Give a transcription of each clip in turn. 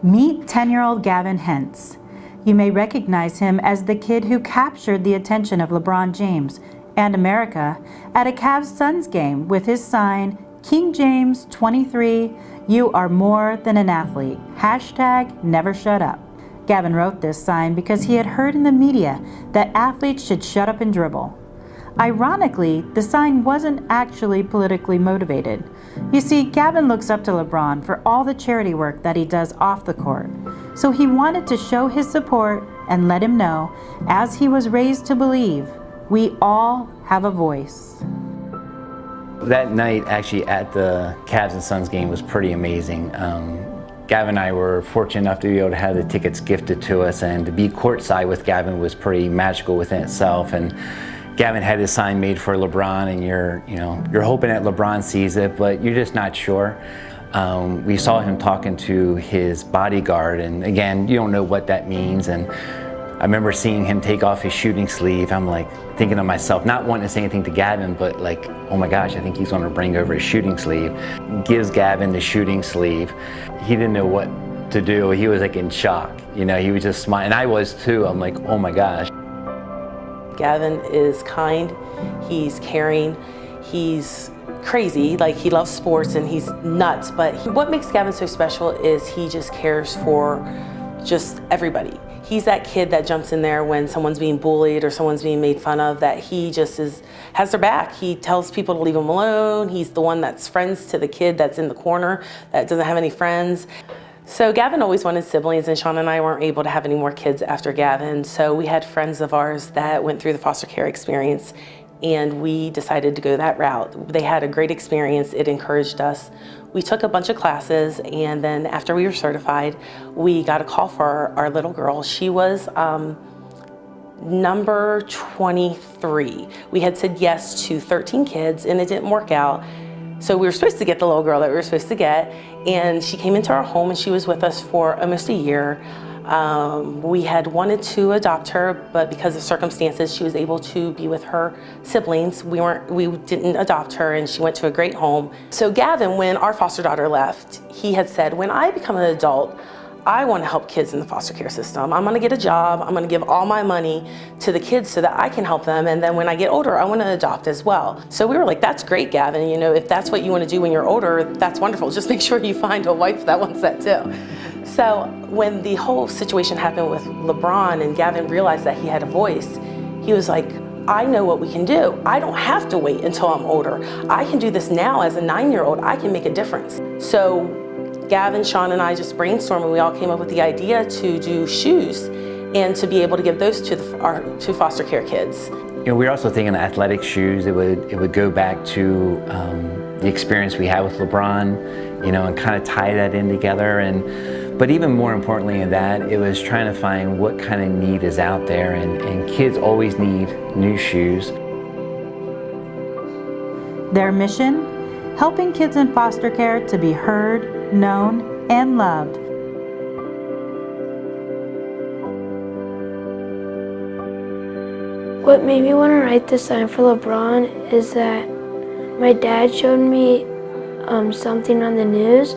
Meet 10-year-old Gavin Hentz. You may recognize him as the kid who captured the attention of LeBron James and America at a Cavs-Suns game with his sign, King James 23, you are more than an athlete. #nevershutup. Gavin wrote this sign because he had heard in the media that athletes should shut up and dribble. Ironically, the sign wasn't actually politically motivated. You see, Gavin looks up to LeBron for all the charity work that he does off the court. So he wanted to show his support and let him know, as he was raised to believe, we all have a voice. That night actually at the Cavs and Suns game was pretty amazing. Gavin and I were fortunate enough to be able to have the tickets gifted to us, and to be courtside with Gavin was pretty magical within itself. And Gavin had his sign made for LeBron, and you're hoping that LeBron sees it, but you're just not sure. We saw him talking to his bodyguard, and again, you don't know what that means. And I remember seeing him take off his shooting sleeve. I'm like thinking to myself, not wanting to say anything to Gavin, but like, oh my gosh, I think he's going to bring over his shooting sleeve. Gives Gavin the shooting sleeve. He didn't know what to do. He was like in shock. You know, he was just smiling, and I was too. I'm like, oh my gosh. Gavin is kind, he's caring, he's crazy, like he loves sports and he's nuts, but what makes Gavin so special is he just cares for just everybody. He's that kid that jumps in there when someone's being bullied or someone's being made fun of, that he just has their back. He tells people to leave him alone. He's the one that's friends to the kid that's in the corner that doesn't have any friends. So Gavin always wanted siblings, and Sean and I weren't able to have any more kids after Gavin. So we had friends of ours that went through the foster care experience, and we decided to go that route. They had a great experience. It encouraged us. We took a bunch of classes, and then after we were certified, we got a call for our little girl. She was number 23. We had said yes to 13 kids, and it didn't work out. So we were supposed to get the little girl that we were supposed to get, and she came into our home and she was with us for almost a year. We had wanted to adopt her, but because of circumstances, she was able to be with her siblings. We didn't adopt her, and she went to a great home. So Gavin, when our foster daughter left, he had said, when I become an adult, I want to help kids in the foster care system. I'm going to get a job. I'm going to give all my money to the kids so that I can help them. And then when I get older, I want to adopt as well. So we were like, that's great, Gavin. You know, if that's what you want to do when you're older, that's wonderful. Just make sure you find a wife that wants that too. So when the whole situation happened with LeBron and Gavin realized that he had a voice, he was like, I know what we can do. I don't have to wait until I'm older. I can do this now as a 9-year-old. I can make a difference. So Gavin, Sean, and I just brainstormed, and we all came up with the idea to do shoes and to be able to give those to our foster care kids. You know, we were also thinking athletic shoes. It would go back to the experience we had with LeBron, you know, and kind of tie that in together. But even more importantly than that, it was trying to find what kind of need is out there, and kids always need new shoes. Their mission? Helping kids in foster care to be heard, known, and loved. What made me want to write this sign for LeBron is that my dad showed me something on the news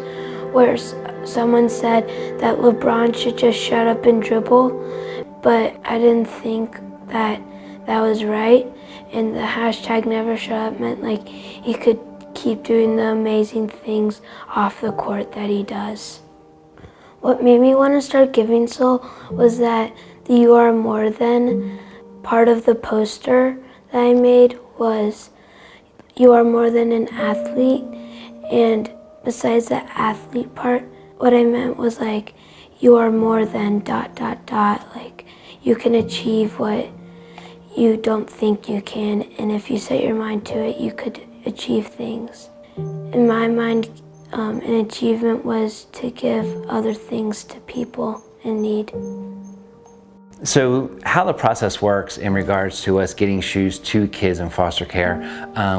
where someone said that LeBron should just shut up and dribble, but I didn't think that that was right, and the #nevershutup meant like he could keep doing the amazing things off the court that he does. What made me want to start Giving Soul was that the You Are More Than part of the poster that I made was you are more than an athlete, and besides the athlete part, what I meant was like you are more than ... like you can achieve what you don't think you can, and if you set your mind to it, you could achieve things. In my mind, an achievement was to give other things to people in need. So how the process works in regards to us getting shoes to kids in foster care,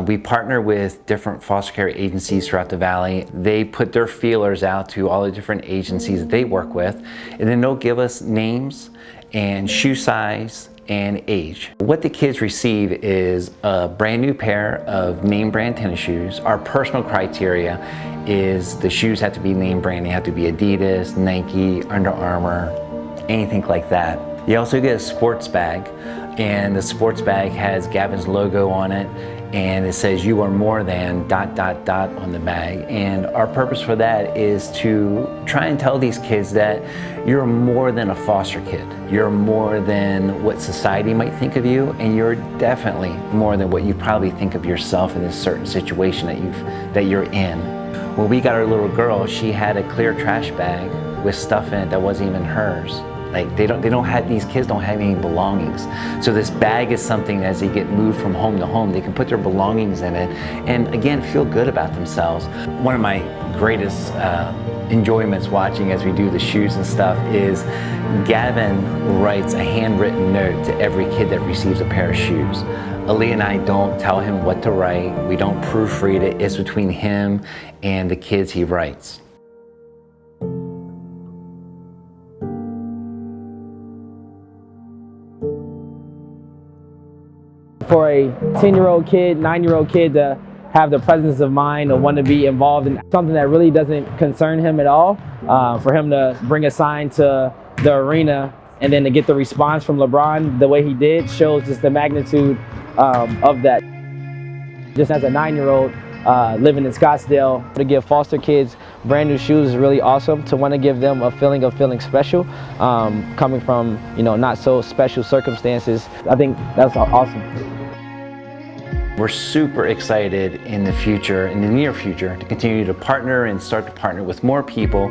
we partner with different foster care agencies throughout the valley. They put their feelers out to all the different agencies that they work with, and then they'll give us names and shoe size and age. What the kids receive is a brand new pair of name brand tennis shoes. Our personal criteria is the shoes have to be name brand. They have to be Adidas, Nike, Under Armour, anything like that. You also get a sports bag, and the sports bag has Gavin's logo on it, and it says "You are more than ... on the bag. And our purpose for that is to try and tell these kids that you're more than a foster kid. You're more than what society might think of you, and you're definitely more than what you probably think of yourself in this certain situation that you're in. When we got our little girl, she had a clear trash bag with stuff in it that wasn't even hers. Like these kids don't have any belongings. So this bag is something as they get moved from home to home, they can put their belongings in it and again, feel good about themselves. One of my greatest enjoyments watching as we do the shoes and stuff is Gavin writes a handwritten note to every kid that receives a pair of shoes. Aaliyah and I don't tell him what to write. We don't proofread it. It's between him and the kids he writes. For a 10-year-old kid, 9-year-old kid to have the presence of mind to want to be involved in something that really doesn't concern him at all, for him to bring a sign to the arena and then to get the response from LeBron the way he did shows just the magnitude of that. Just as a 9-year-old living in Scottsdale, to give foster kids brand new shoes is really awesome. To want to give them a feeling of feeling special, coming from not so special circumstances. I think that's awesome. We're super excited in the future, in the near future, to continue to partner and start to partner with more people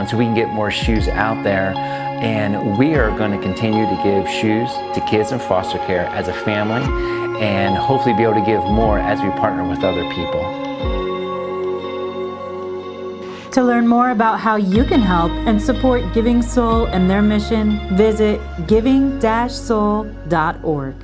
so we can get more shoes out there. And we are going to continue to give shoes to kids in foster care as a family and hopefully be able to give more as we partner with other people. To learn more about how you can help and support Giving Soul and their mission, visit giving-soul.org.